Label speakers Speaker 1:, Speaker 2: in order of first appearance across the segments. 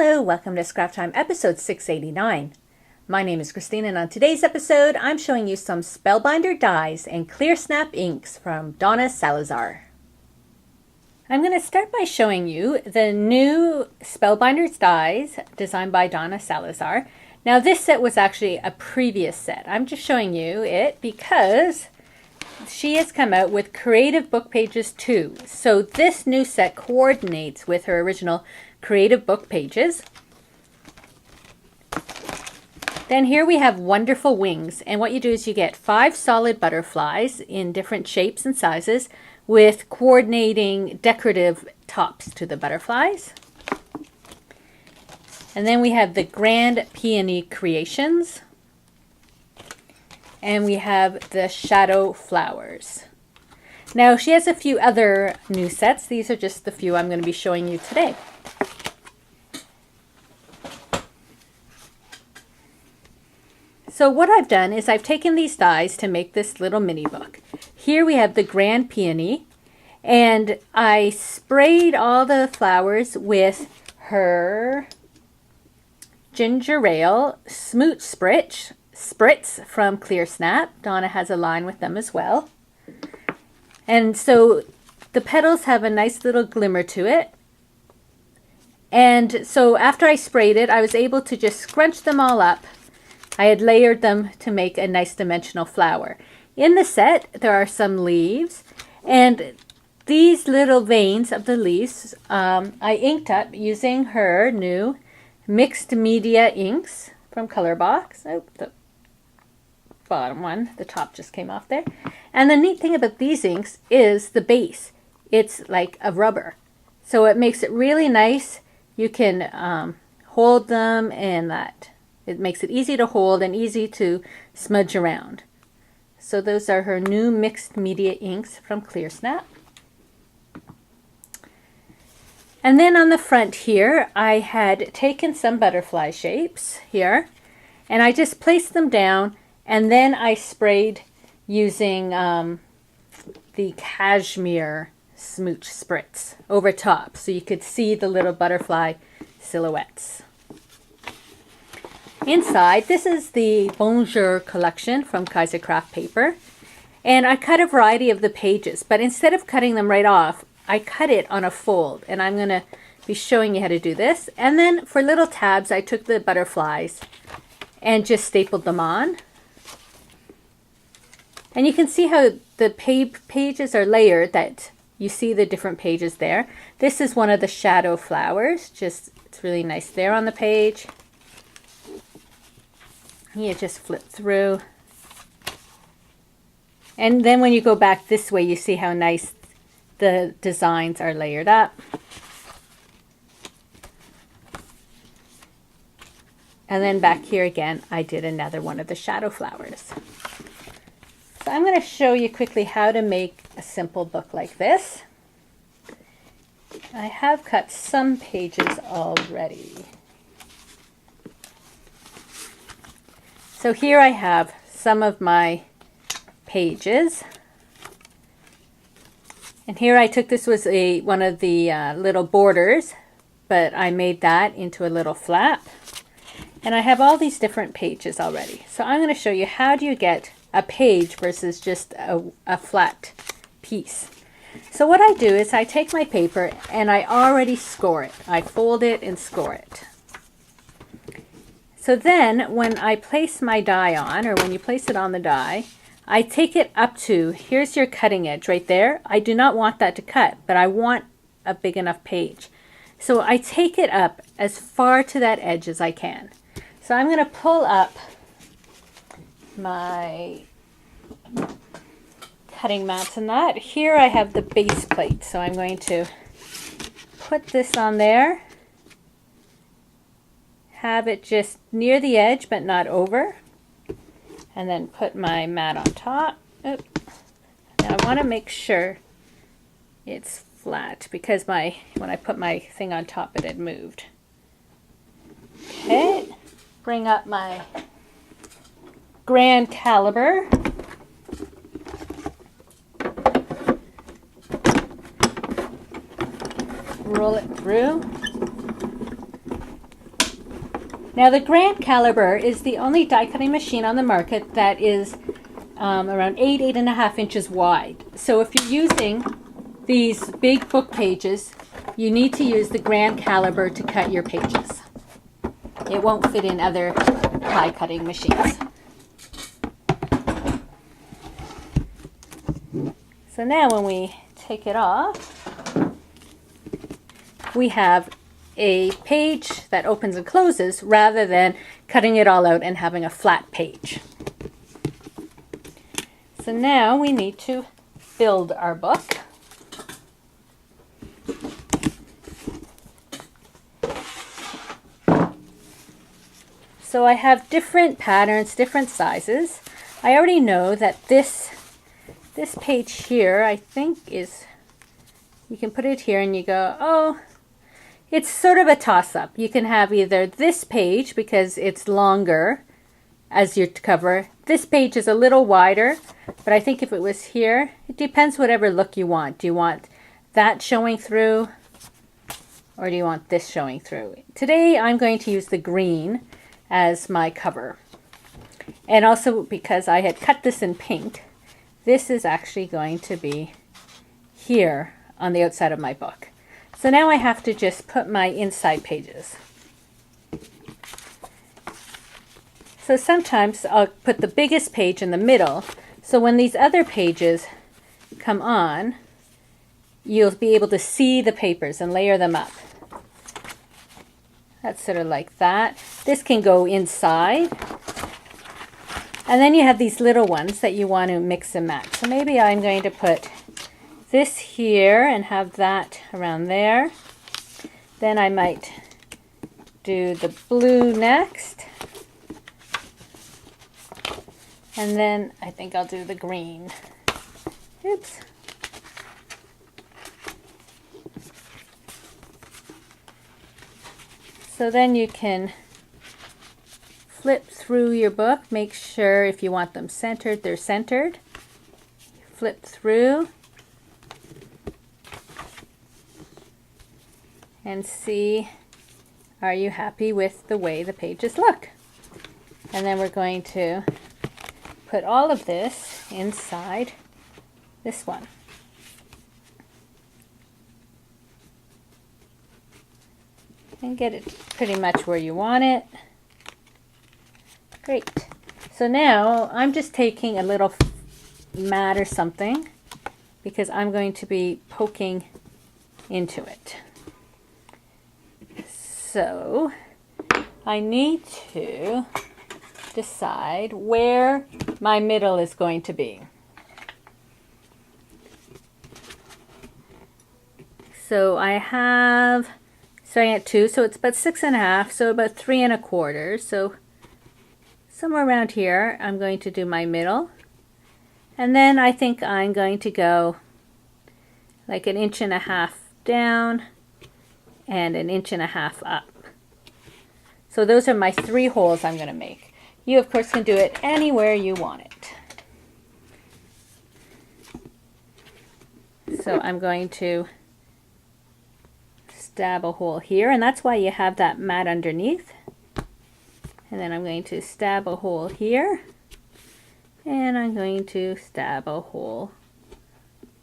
Speaker 1: Hello, welcome to Scrap Time episode 689. My name is Christine, and on today's episode I'm showing you some Spellbinder dies and ClearSnap inks from Donna Salazar. I'm going to start by showing you the new Spellbinders dies designed by Donna Salazar. Now this set was actually a previous set. I'm just showing you it because she has come out with Creative Book Pages 2. So this new set coordinates with her original Creative Book Pages. Then here we have Wonderful Wings, and what you do is you get 5 solid butterflies in different shapes and sizes with coordinating decorative tops to the butterflies. And then we have the Grand Peony Creations, and we have the Shadow Flowers. Now she has a few other new sets. These are just the few I'm going to be showing you today. So what I've done is I've taken these dies to make this little mini book. Here we have the Grand Peony, and I sprayed all the flowers with her Ginger Ale Smooch Spritz from ClearSnap. Donna has a line with them as well. And so the petals have a nice little glimmer to it. And so after I sprayed it, I was able to just scrunch them all up. I had layered them to make a nice dimensional flower. In the set, there are some leaves, and these little veins of the leaves I inked up using her new mixed media inks from Colorbox. Oh, the bottom one, the top just came off there. And the neat thing about these inks is the base. It's like a rubber, so it makes it really nice. You can hold them, and it makes it easy to hold and easy to smudge around. So those are her new mixed media inks from ClearSnap. And then on the front here, I had taken some butterfly shapes here, and I just placed them down, and then I sprayed using the Cashmere Smooch Spritz over top, so you could see the little butterfly silhouettes. Inside, this is the Bonjour collection from Kaiser Craft Paper, and I cut a variety of the pages, but instead of cutting them right off, I cut it on a fold, and I'm going to be showing you how to do this. And then for little tabs, I took the butterflies and just stapled them on. And you can see how the pages are layered, that you see the different pages there. This is one of the Shadow Flowers. It's really nice there on the page. You just flip through. And then when you go back this way, you see how nice the designs are layered up. And then back here again, I did another one of the Shadow Flowers. So I'm going to show you quickly how to make a simple book like this. I have cut some pages already. So here I have some of my pages. And here I took, this was one of the little borders, but I made that into a little flap. And I have all these different pages already. So I'm going to show you how do you get a page versus just a flat piece. So what I do is I take my paper and I already score it. I fold it and score it. So then when I place my die on, or when you place it on the die, I take it up to, here's your cutting edge right there. I do not want that to cut, but I want a big enough page. So I take it up as far to that edge as I can. So I'm going to pull up my cutting mats and that. Here I have the base plate, so I'm going to put this on there. Have it just near the edge but not over, and then put my mat on top. Oop. Now I want to make sure it's flat because when I put my thing on top it had moved. Okay, bring up my grand caliber. Roll it through. Now the Grand Caliber is the only die cutting machine on the market that is around 8.5 inches wide. So if you're using these big book pages, you need to use the Grand Caliber to cut your pages. It won't fit in other die cutting machines. So now when we take it off, we have a page that opens and closes rather than cutting it all out and having a flat page. So now we need to build our book. So I have different patterns, different sizes. I already know that this page here, I think is, you can put it here and you go, oh, it's sort of a toss-up. You can have either this page because it's longer as your cover. This page is a little wider, but I think if it was here, it depends whatever look you want. Do you want that showing through or do you want this showing through? Today I'm going to use the green as my cover. And also because I had cut this in pink, this is actually going to be here on the outside of my book. So now I have to just put my inside pages. So sometimes I'll put the biggest page in the middle, so when these other pages come on, you'll be able to see the papers and layer them up. That's sort of like that. This can go inside. And then you have these little ones that you want to mix and match. So maybe I'm going to put this here and have that around there. Then I might do the blue next. And then I think I'll do the green. Oops. So then you can flip through your book. Make sure if you want them centered, they're centered. Flip through. And see, are you happy with the way the pages look? And then we're going to put all of this inside this one. And get it pretty much where you want it. Great. So now I'm just taking a little mat or something because I'm going to be poking into it. So I need to decide where my middle is going to be. So I have, starting at 2, so it's about 6.5, so about 3 1/4. So somewhere around here, I'm going to do my middle. And then I think I'm going to go like 1.5 inches down and 1.5 inches up. So those are my 3 holes I'm going to make. You of course can do it anywhere you want it. So I'm going to stab a hole here, and that's why you have that mat underneath. And then I'm going to stab a hole here, and I'm going to stab a hole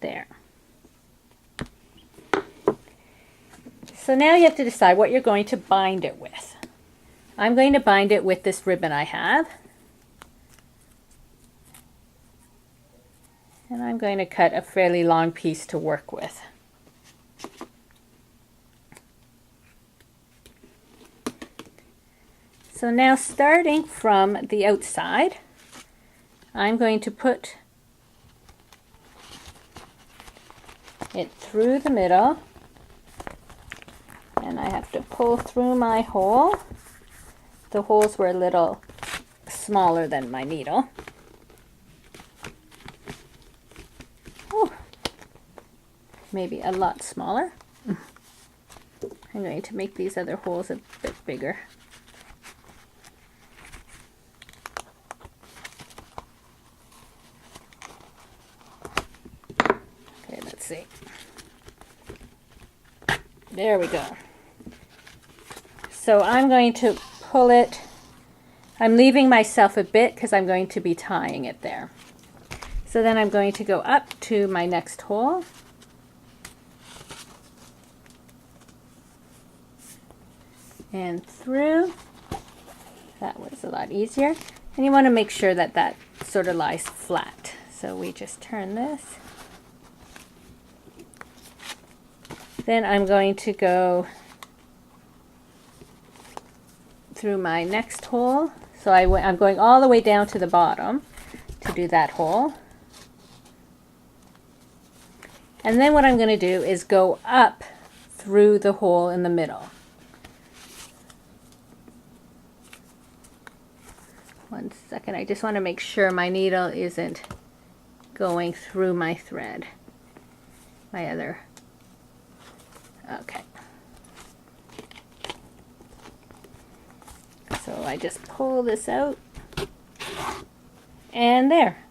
Speaker 1: there. So now you have to decide what you're going to bind it with. I'm going to bind it with this ribbon I have. And I'm going to cut a fairly long piece to work with. So now starting from the outside, I'm going to put it through the middle, and I have to pull through my hole. The holes were a little smaller than my needle. Oh, maybe a lot smaller. I'm going to make these other holes a bit bigger. Okay, let's see. There we go. So I'm going to pull it. I'm leaving myself a bit because I'm going to be tying it there. So then I'm going to go up to my next hole. And through. That was a lot easier. And you want to make sure that that sort of lies flat. So we just turn this. Then I'm going to go through my next hole. So I'm going all the way down to the bottom to do that hole. And then what I'm going to do is go up through the hole in the middle. One second, I just want to make sure my needle isn't going through my thread. My other, okay. So I just pull this out, and there.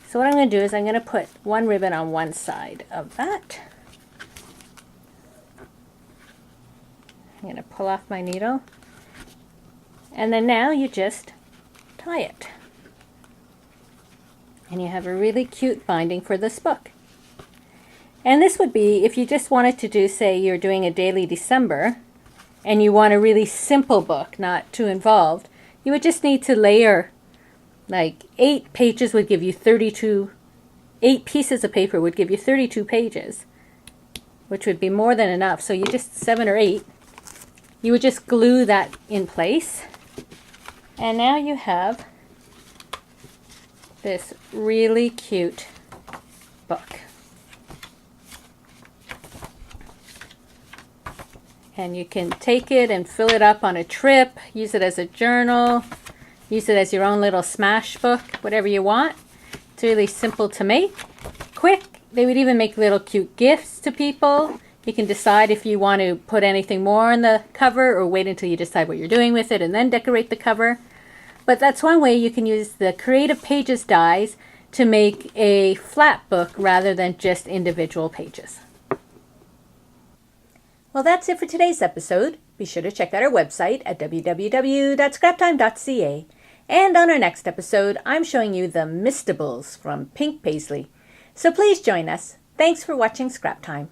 Speaker 1: So what I'm going to do is I'm going to put one ribbon on one side of that. I'm going to pull off my needle, and then now you just tie it. And you have a really cute binding for this book. And this would be, if you just wanted to do, say you're doing a daily December, and you want a really simple book, not too involved, you would just need to layer, like 8 pages would give you 32, 8 pieces of paper would give you 32 pages, which would be more than enough. So you just, 7 or 8, you would just glue that in place. And now you have this really cute book. And you can take it and fill it up on a trip, use it as a journal, use it as your own little smash book, whatever you want. It's really simple to make, quick. They would even make little cute gifts to people. You can decide if you want to put anything more on the cover or wait until you decide what you're doing with it and then decorate the cover. But that's one way you can use the Creative Pages dies to make a flat book rather than just individual pages. Well, that's it for today's episode. Be sure to check out our website at www.scraptime.ca. And on our next episode, I'm showing you the Mistables from Pink Paisley. So please join us. Thanks for watching Scrap Time.